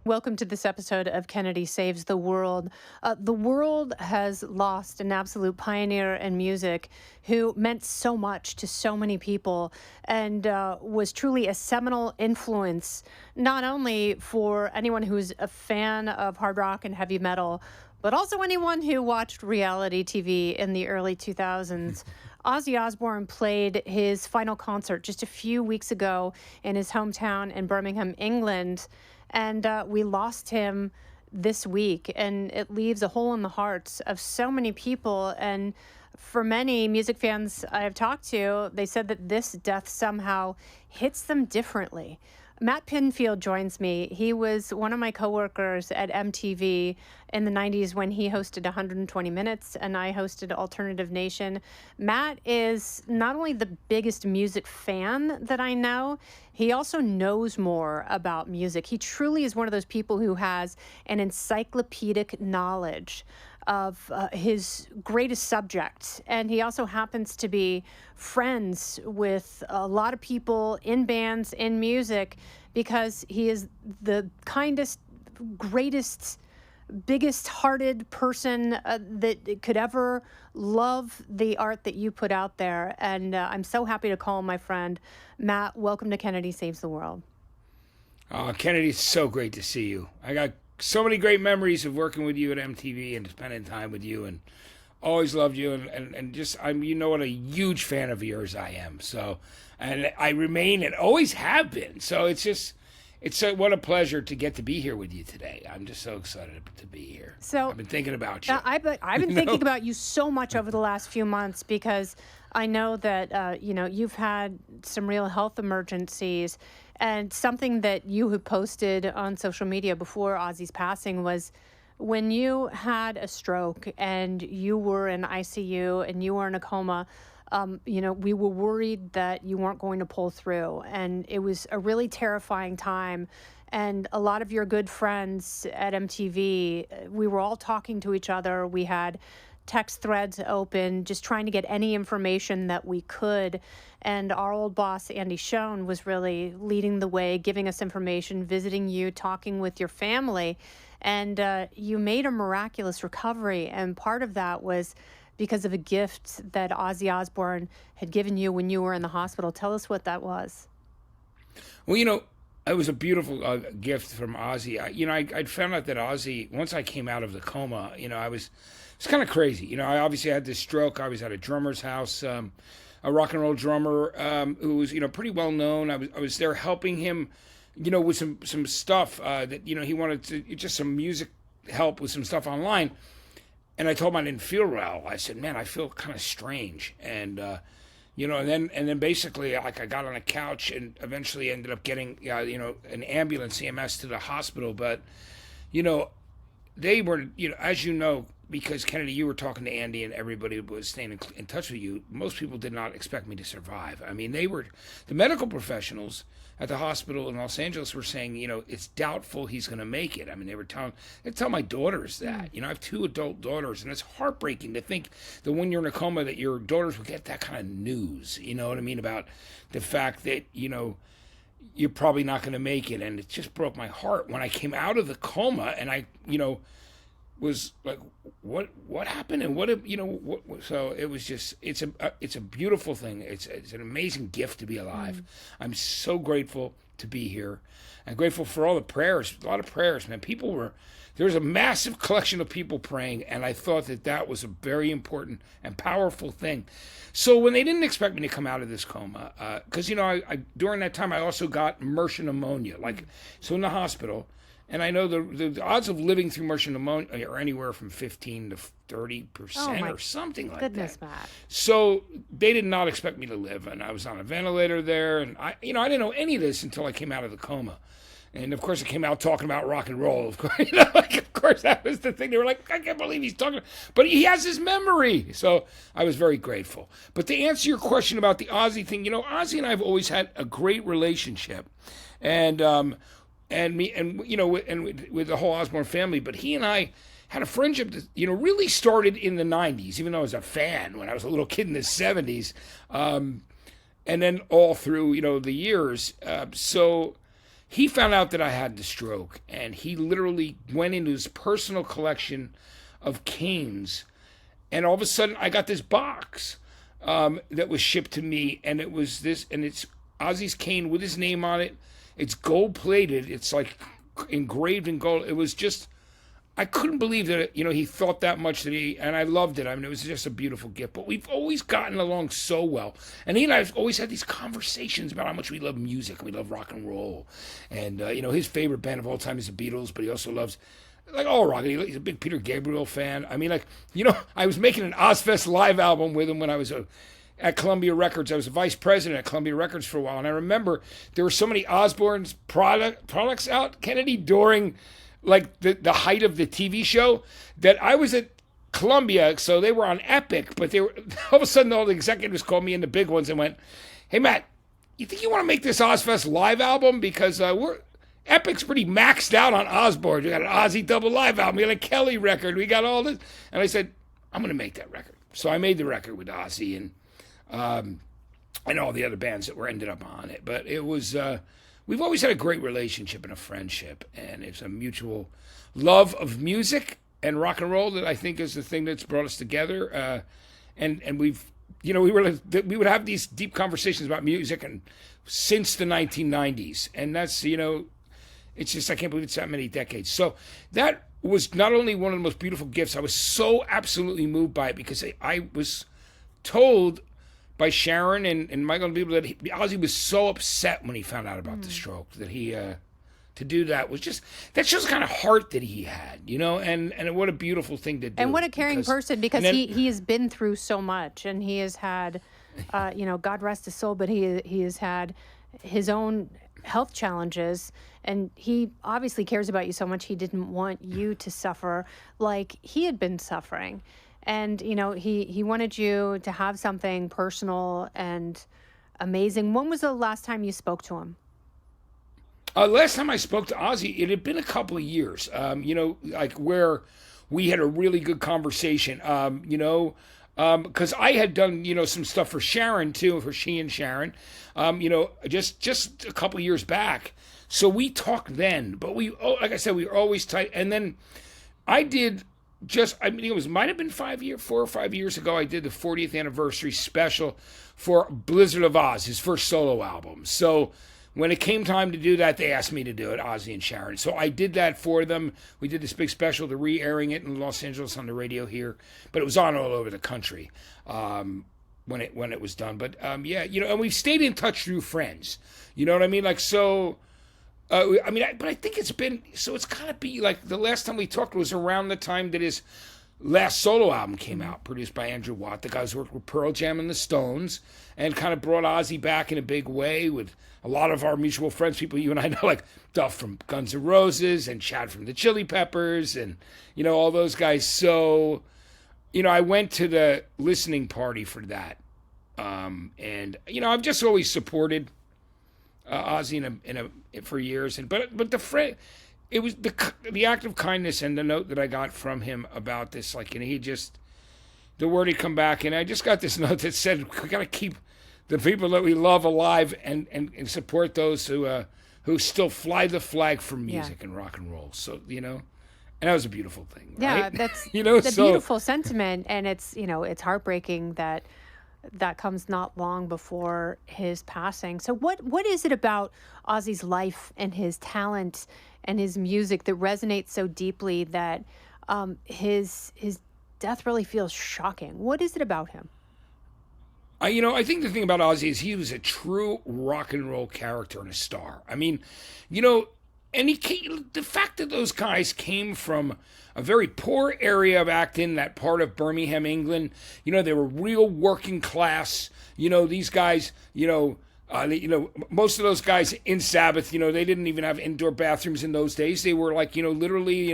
Welcome to this episode of Kennedy Saves the World. The world has lost an absolute pioneer in music who meant so much to so many people and was truly a seminal influence, not only for anyone who's a fan of hard rock and heavy metal, but also anyone who watched reality TV in the early 2000s. Ozzy Osbourne played his final concert just a few weeks ago in his hometown in Birmingham, England. And we lost him this week, and it leaves a hole in the hearts of so many people. And for many music fans I've talked to, they said that this death somehow hits them differently. Matt Pinfield joins me. He was one of my coworkers at MTV in the 90s when he hosted 120 Minutes and I hosted Alternative Nation. Matt is not only the biggest music fan that I know, he also knows more about music. He truly is one of those people who has an encyclopedic knowledge of his greatest subject. And he also happens to be friends with a lot of people in bands, in music, because he is the kindest, greatest, biggest hearted person that could ever love the art that you put out there. And I'm so happy to call him my friend. Matt, welcome to Kennedy Saves the World. Kennedy, it's so great to see you. I got so many great memories of working with you at MTV and spending time with you, and always loved you, and just what a huge fan of yours I am. So, and I remain and always have been. So what a pleasure to get to be here with you today. I'm just so excited to be here. So I've been thinking about you. I've been thinking about you so much over the last few months because I know that you've had some real health emergencies. And something that you had posted on social media before Ozzy's passing was when you had a stroke and you were in ICU and you were in a coma, we were worried that you weren't going to pull through. And it was a really terrifying time. And a lot of your good friends at MTV, we were all talking to each other. We had text threads open, just trying to get any information that we could. And our old boss, Andy Schoen, was really leading the way, giving us information, visiting you, talking with your family. And you made a miraculous recovery. And part of that was because of a gift that Ozzy Osbourne had given you when you were in the hospital. Tell us what that was. Well, it was a beautiful gift from Ozzy. I'd found out that Ozzy, once I came out of the coma, it's kind of crazy. I obviously had this stroke. I was at a drummer's house, a rock and roll drummer who was, pretty well known. I was there helping him, with some stuff that, he wanted to, just some music help with some stuff online. And I told him I didn't feel well. I said, man, I feel kind of strange. And, and then basically, I got on a couch and eventually ended up getting, an ambulance, CMS, to the hospital. But, they were, as you know, because Kennedy, you were talking to Andy and everybody was staying in touch with you. Most people did not expect me to survive. I mean, the medical professionals at the hospital in Los Angeles were saying, it's doubtful he's going to make it. I mean, they tell my daughters that. I have 2 adult daughters, and it's heartbreaking to think that when you're in a coma that your daughters will get that kind of news. You know what I mean, about the fact that you're probably not going to make it, and it just broke my heart when I came out of the coma, and I was like, what happened, and what so it was just, it's a beautiful thing. It's an amazing gift to be alive. I'm so grateful to be here. I'm grateful for all the prayers, a lot of prayers, man. There was a massive collection of people praying, and I thought that was a very important and powerful thing. So when they didn't expect me to come out of this coma, because I during that time I also got MRSA pneumonia, so in the hospital. And I know the odds of living through MRSA pneumonia are anywhere from 15 to 30% or something like goodness, that. Matt. So they did not expect me to live, and I was on a ventilator there, and I didn't know any of this until I came out of the coma. And of course, I came out talking about rock and roll. Of course, of course, that was the thing. They were like, I can't believe he's talking, but he has his memory. So I was very grateful. But to answer your question about the Ozzy thing, Ozzy and I have always had a great relationship, and with the whole Osbourne family. But he and I had a friendship that really started in the 90s, even though I was a fan when I was a little kid in the 70s, and then all through the years. So he found out that I had the stroke, and he literally went into his personal collection of canes, and all of a sudden I got this box that was shipped to me, and it was this, and it's Ozzy's cane with his name on it. It's gold plated. It's like engraved in gold. It was just, I couldn't believe that, he thought that much and I loved it. I mean, it was just a beautiful gift. But we've always gotten along so well. And he and I have always had these conversations about how much we love music. We love rock and roll. And, his favorite band of all time is the Beatles, but he also loves, like, all rock. He's a big Peter Gabriel fan. I mean, like, I was making an Ozfest live album with him when I was at Columbia Records. I was a vice president at Columbia Records for a while. And I remember there were so many Osbourne's products out, Kennedy, during like the height of the TV show, that I was at Columbia, so they were on Epic, but they were all of a sudden all the executives called me in, the big ones, and went, "Hey Matt, you think you want to make this Ozfest live album? Because Epic's pretty maxed out on Osbourne. We got an Ozzy double live album, we got a Kelly record, we got all this." And I said, "I'm going to make that record." So I made the record with Ozzy and all the other bands that were ended up on it. But it was. We've always had a great relationship and a friendship, and it's a mutual love of music and rock and roll that I think is the thing that's brought us together. And we've, we would have these deep conversations about music and since the 1990s, and that's, it's just, I can't believe it's that many decades. So that was not only one of the most beautiful gifts, I was so absolutely moved by it, because I was told by Sharon and Michael and people that Ozzy was so upset when he found out about the stroke, that he to do that was just, that shows the kind of heart that he had, and what a beautiful thing to do. And what a caring person, because he has been through so much, and he has had, God rest his soul, but he has had his own health challenges, and he obviously cares about you so much. He didn't want you to suffer like he had been suffering. And, he wanted you to have something personal and amazing. When was the last time you spoke to him? Last time I spoke to Ozzy, it had been a couple of years, like where we had a really good conversation, because I had done, some stuff for Sharon, too, for she and Sharon, just a couple of years back. So we talked then, but like I said, we were always tight. And then I did... might have been 4 or 5 years ago, I did the 40th anniversary special for Blizzard of Oz, his first solo album. So when it came time to do that, they asked me to do it, Ozzy and Sharon. So I did that for them. We did this big special, to re-airing it in Los Angeles on the radio here, but it was on all over the country when it was done. But and we've stayed in touch through friends. You know what I mean? Like, so... but I think it's got to be like the last time we talked was around the time that his last solo album came out, produced by Andrew Watt, the guys who worked with Pearl Jam and the Stones, and kind of brought Ozzy back in a big way with a lot of our mutual friends, people you and I know, like Duff from Guns N' Roses and Chad from the Chili Peppers and, all those guys. So, I went to the listening party for that. And, I've just always supported Ozzy for years, but the friend, it was the act of kindness and the note that I got from him about this, like, he just, the word had come back, and I just got this note that said we got to keep the people that we love alive and support those who still fly the flag for music and rock and roll. So and that was a beautiful thing. Yeah, right? that's the beautiful sentiment, and it's it's heartbreaking that comes not long before his passing. So what is it about Ozzy's life and his talent and his music that resonates so deeply that his death really feels shocking? What is it about him? I think the thing about Ozzy is he was a true rock and roll character and a star. I mean, and the fact that those guys came from a very poor area of Acton, that part of Birmingham, England, they were real working class. These guys, most of those guys in Sabbath, they didn't even have indoor bathrooms in those days. They were like, literally,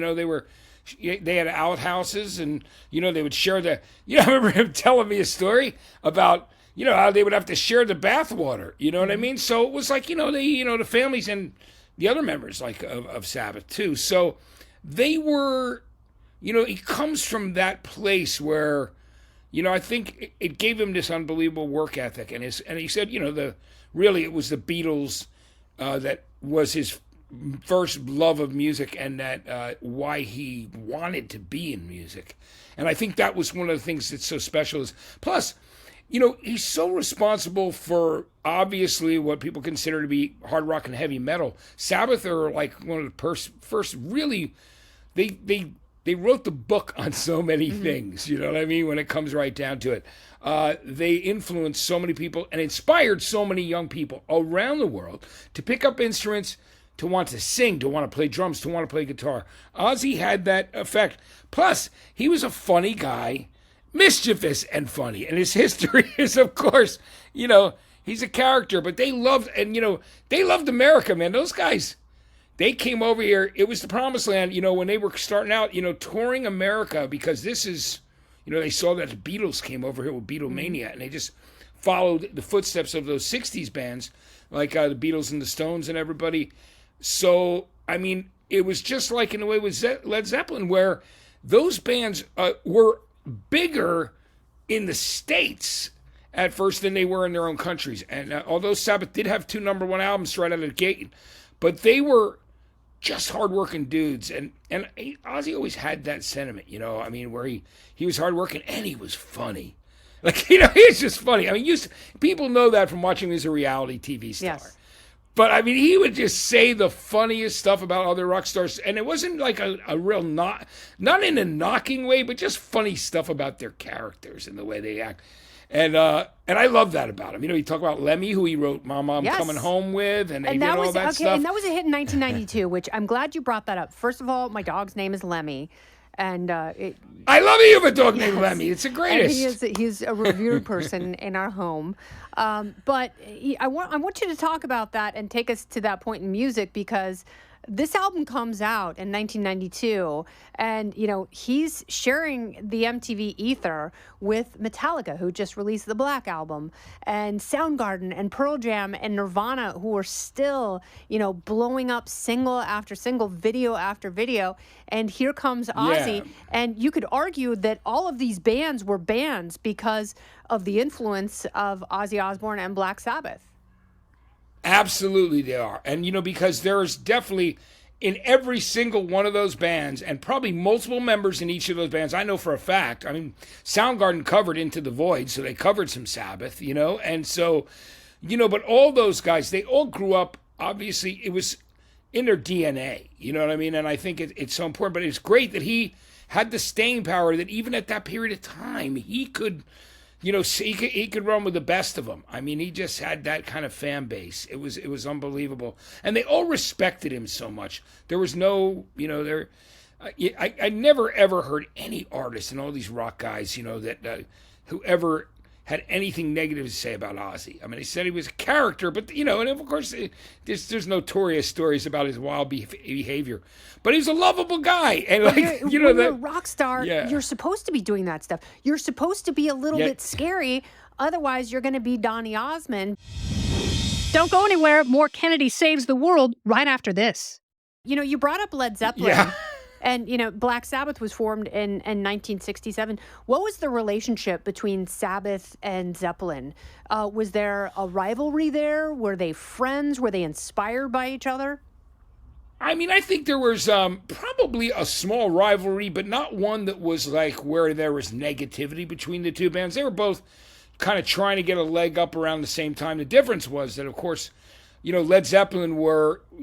they had outhouses, and they would share the. I remember him telling me a story about how they would have to share the bath water. You know what I mean? So it was like the families and the other members like of Sabbath too. So they were, he comes from that place where, I think it gave him this unbelievable work ethic, and he said, really it was the Beatles that was his first love of music, and that why he wanted to be in music. And I think that was one of the things that's so special. Is plus, he's so responsible for obviously what people consider to be hard rock and heavy metal. Sabbath are like one of the first really, they wrote the book on so many things, you know what I mean, when it comes right down to it. They influenced so many people and inspired so many young people around the world to pick up instruments, to want to sing, to want to play drums, to want to play guitar. Ozzy had that effect. Plus, he was a funny guy, mischievous and funny. And his history is, of course, he's a character, but they loved America, man. Those guys, they came over here. It was the promised land, when they were starting out, touring America, because this is, they saw that the Beatles came over here with Beatlemania, and they just followed the footsteps of those 60s bands, like the Beatles and the Stones and everybody. So, I mean, it was just like in a way with Led Zeppelin, where those bands were bigger in the States at first than they were in their own countries. And although Sabbath did have 2 number 1 albums right out of the gate, but they were just hardworking dudes. And Ozzy always had that sentiment, where he was hardworking and he was funny. Like, he's just funny. I mean, people know that from watching him as a reality TV star. Yes. But, I mean, he would just say the funniest stuff about other rock stars. And it wasn't like a real, not in a knocking way, but just funny stuff about their characters and the way they act. And I love that about him. He talked about Lemmy, who he wrote Mama, I'm Coming Home with, and they did all that stuff. And that was a hit in 1992, which I'm glad you brought that up. First of all, my dog's name is Lemmy. And I love you have a dog named Lemmy. It's the greatest. And he's a revered person in our home. But I want you to talk about that and take us to that point in music, because this album comes out in 1992, and he's sharing the MTV ether with Metallica, who just released the Black Album, and Soundgarden and Pearl Jam and Nirvana, who are still blowing up single after single, video after video. And here comes Ozzy, and you could argue that all of these bands were bands because of the influence of Ozzy Osbourne and Black Sabbath. Absolutely they are. And, because there's definitely in every single one of those bands, and probably multiple members in each of those bands, I know for a fact, I mean, Soundgarden covered Into the Void, so they covered some Sabbath, and so, but all those guys, they all grew up, obviously, it was in their DNA, you know what I mean? And I think it's so important, but it's great that he had the staying power that even at that period of time, he could... he could run with the best of them. I mean, he just had that kind of fan base. It was unbelievable, and they all respected him so much. There was no, I never ever heard any artist and all these rock guys, that whoever had anything negative to say about Ozzy. I mean, they said he was a character, but and of course, there's notorious stories about his wild behavior. But he's a lovable guy, and when you're a rock star, you're supposed to be doing that stuff. You're supposed to be a little bit scary, otherwise you're going to be Donny Osmond. Don't go anywhere. More Kennedy Saves the World right after this. You brought up Led Zeppelin. Yeah. And, Black Sabbath was formed in 1967. What was the relationship between Sabbath and Zeppelin? Was there a rivalry there? Were they friends? Were they inspired by each other? I mean, I think there was probably a small rivalry, but not one that was like where there was negativity between the two bands. They were both kind of trying to get a leg up around the same time. The difference was that, of course, Led Zeppelin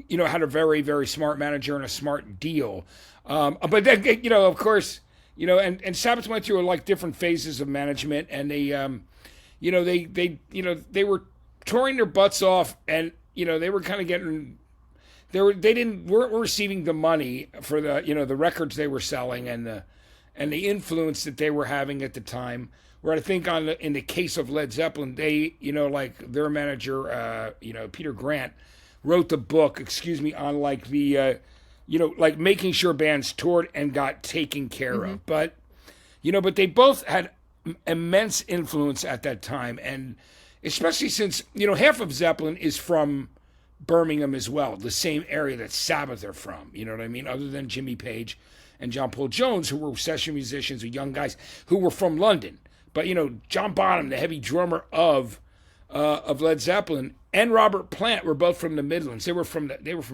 had a very, very smart manager and a smart deal. But then, of course, and Sabbath went through like different phases of management, and they, they were touring their butts off, and they were kind of getting, weren't receiving the money for the the records they were selling and the influence that they were having at the time. Where I think in the case of Led Zeppelin, they like their manager, Peter Grant, wrote the book, on like the like making sure bands toured and got taken care of. But, but they both had immense influence at that time. And especially since, half of Zeppelin is from Birmingham as well, the same area that Sabbath are from, you know what I mean? Other than Jimmy Page and John Paul Jones, who were session musicians or young guys who were from London. But, John Bonham, the heavy drummer of of Led Zeppelin and Robert Plant were both from the Midlands. They were from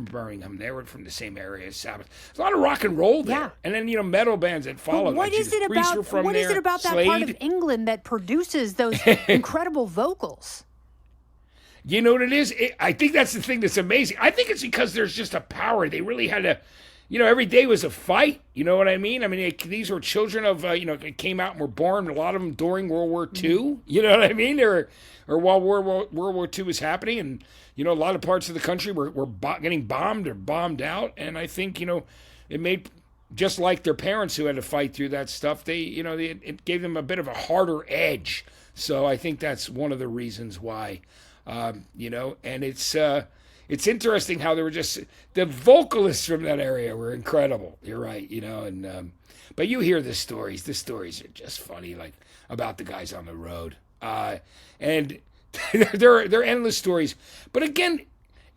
Birmingham. They were from the same area as Sabbath. There's a lot of rock and roll there. Yeah. And then metal bands that followed. But what is it about? What is it about that part of England that produces those incredible vocals? You know what it is? I think that's the thing that's amazing. I think it's because there's just a power. They really had to, every day was a fight. You know what I mean? I mean, these were children of, came out and were born, a lot of them during World War II. You know what I mean? Or while World War II was happening. And, a lot of parts of the country were getting bombed or bombed out. And I think, it made, just like their parents who had to fight through that stuff, it gave them a bit of a harder edge. So I think that's one of the reasons why. And it's interesting how there were just the vocalists from that area were incredible. You're right, but you hear the stories. The stories are just funny, like about the guys on the road, and they're endless stories. But again,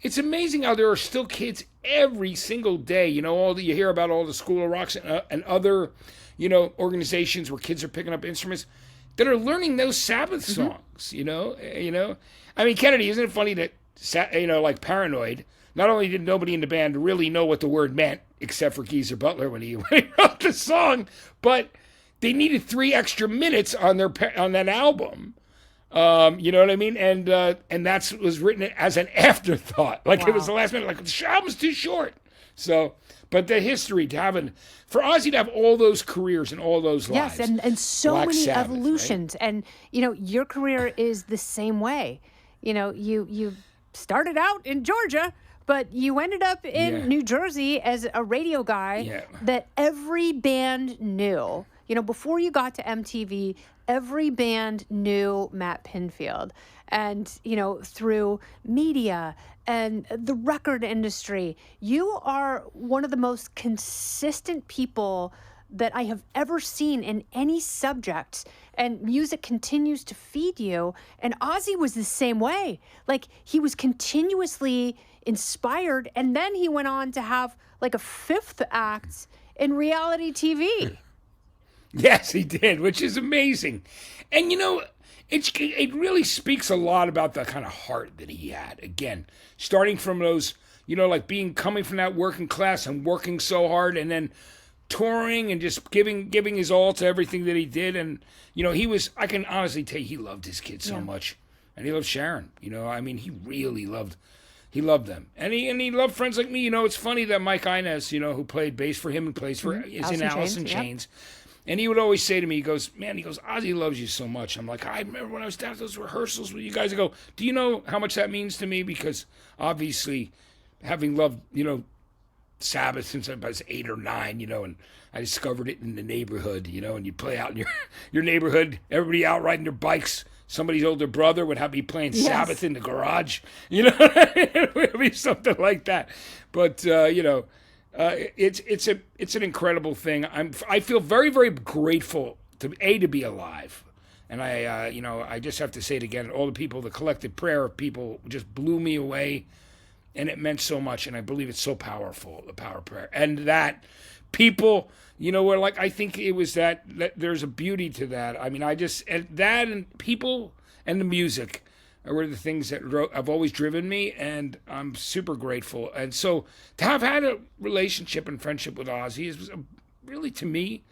it's amazing how there are still kids every single day. You hear about all the School of Rocks and other, organizations where kids are picking up instruments that are learning those Sabbath songs. I mean, Kennedy, isn't it funny that, like Paranoid, not only did nobody in the band really know what the word meant, except for Geezer Butler when he wrote the song, but they needed 3 extra minutes on that album. You know what I mean? And that was written as an afterthought. Like, It was the last minute. Like, the album's too short. So, but the history for Ozzy to have all those careers and all those lives. Yes, and so Black many Sabbath, evolutions. Right? And, your career is the same way. You started out in Georgia, but you ended up in New Jersey as a radio guy that every band knew. Before you got to MTV, every band knew Matt Pinfield. And, through media and the record industry, you are one of the most consistent people that I have ever seen in any subject, and music continues to feed you. And Ozzy was the same way. Like, he was continuously inspired, and then he went on to have like a 5th act in reality TV. Yes, he did, which is amazing. And it really speaks a lot about the kind of heart that he had. Again, starting from those, coming from that working class and working so hard, and then touring and just giving his all to everything that he did. And, I can honestly tell you, he loved his kids so much. And he loved Sharon. He really loved them. And he loved friends like me. It's funny that Mike Inez, who played bass for him and plays for, is in Alice in Chains. And he would always say to me, he goes, Ozzy loves you so much. I'm like, I remember when I was down at those rehearsals with you guys. I go, do you know how much that means to me? Because obviously, having loved, Sabbath since I was 8 or 9, and I discovered it in the neighborhood, and you play out in your neighborhood, everybody out riding their bikes. Somebody's older brother would have me playing Sabbath in the garage. It would be something like that. But, it's an incredible thing. I feel very, very grateful to be alive. And I just have to say it again, all the people, the collective prayer of people just blew me away. And it meant so much, and I believe it's so powerful, the power of prayer. And that people, were like, I think it was that there's a beauty to that. I mean, and people and the music were the things that have always driven me, and I'm super grateful. And so to have had a relationship and friendship with Ozzy is really, to me,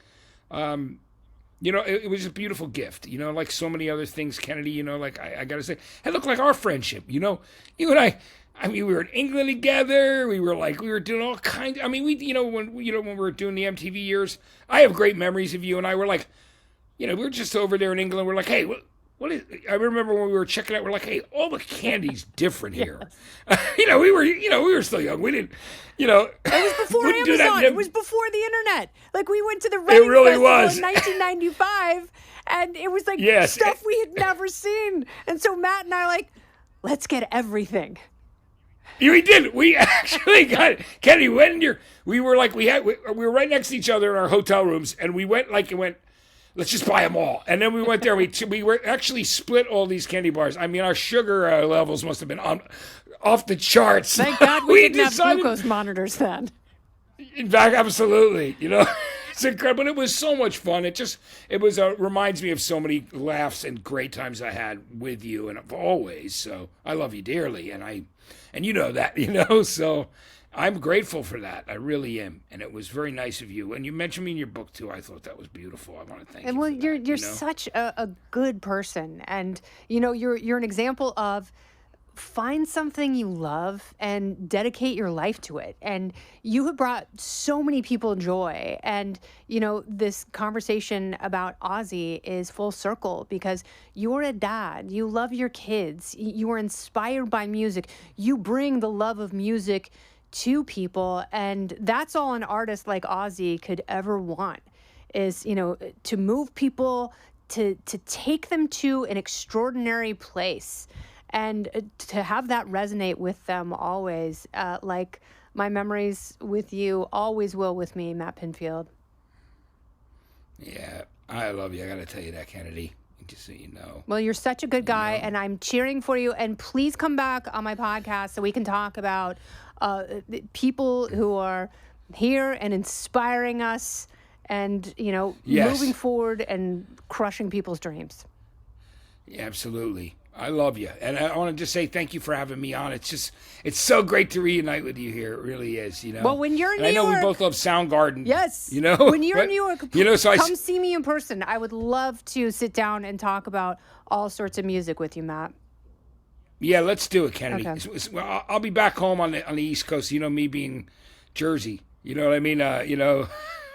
it was a beautiful gift, like so many other things, Kennedy, like I got to say, it looked like our friendship, you and I mean, we were in England together. We were doing all kinds. I mean, when we were doing the MTV years, I have great memories of you and I. Were like, we were just over there in England. We're like, hey, what is? I remember when we were checking out. We're like, hey, all the candy's different here. We were still young. We didn't, It was before Amazon. It was before the internet. Like, we went to the Reading Festival in 1995, and it was like stuff we had never seen. And so Matt and I are like, let's get everything. We did. We actually got Kenny. We were right next to each other in our hotel rooms, and we went. Let's just buy them all. And then we went there. We were actually split all these candy bars. I mean, our sugar levels must have been off the charts. Thank God we didn't have glucose monitors then. In fact, absolutely. It's incredible. But it was so much fun. It was reminds me of so many laughs and great times I had with you, and always. So I love you dearly, and you know that, So I'm grateful for that. I really am, and it was very nice of you. And you mentioned me in your book too. I thought that was beautiful. I want to thank you. Well, for that, you're such a good person, and you're an example of find something you love and dedicate your life to it. And you have brought so many people joy. And, this conversation about Ozzy is full circle because you're a dad. You love your kids. You are inspired by music. You bring the love of music to people. And that's all an artist like Ozzy could ever want is, to move people, to take them to an extraordinary place. And to have that resonate with them always, like my memories with you always will with me, Matt Pinfield. Yeah, I love you. I got to tell you that, Kennedy, just so you know. Well, you're such a good guy, and I'm cheering for you. And please come back on my podcast so we can talk about people who are here and inspiring us and, Yes. moving forward and crushing people's dreams. Yeah, absolutely. I love you. And I want to just say thank you for having me on. It's so great to reunite with you here. It really is, Well, when you're in New I know York, we both love Soundgarden. Yes. When you're in New York, come see me in person. I would love to sit down and talk about all sorts of music with you, Matt. Yeah, let's do it, Kennedy. Okay. Well, I'll be back home on the East Coast. Me being Jersey. You know what I mean?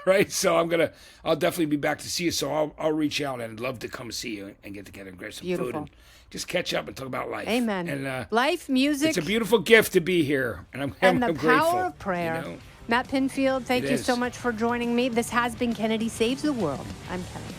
Right? So I'll definitely be back to see you. So I'll reach out and I'd love to come see you and get together and grab some food and just catch up and talk about life. Amen. And life, music. It's a beautiful gift to be here, and I'm the grateful. Power of prayer. Matt Pinfield, thank you so much for joining me. This has been Kennedy Saves the World. I'm Kennedy.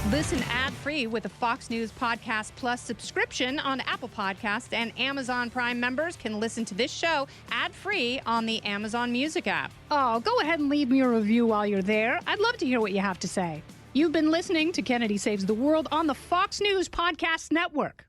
Listen ad-free with the Fox News Podcast Plus subscription on Apple Podcasts, and Amazon Prime members can listen to this show ad-free on the Amazon Music app. Oh, go ahead and leave me a review while you're there. I'd love to hear what you have to say. You've been listening to Kennedy Saves the World on the Fox News Podcast Network.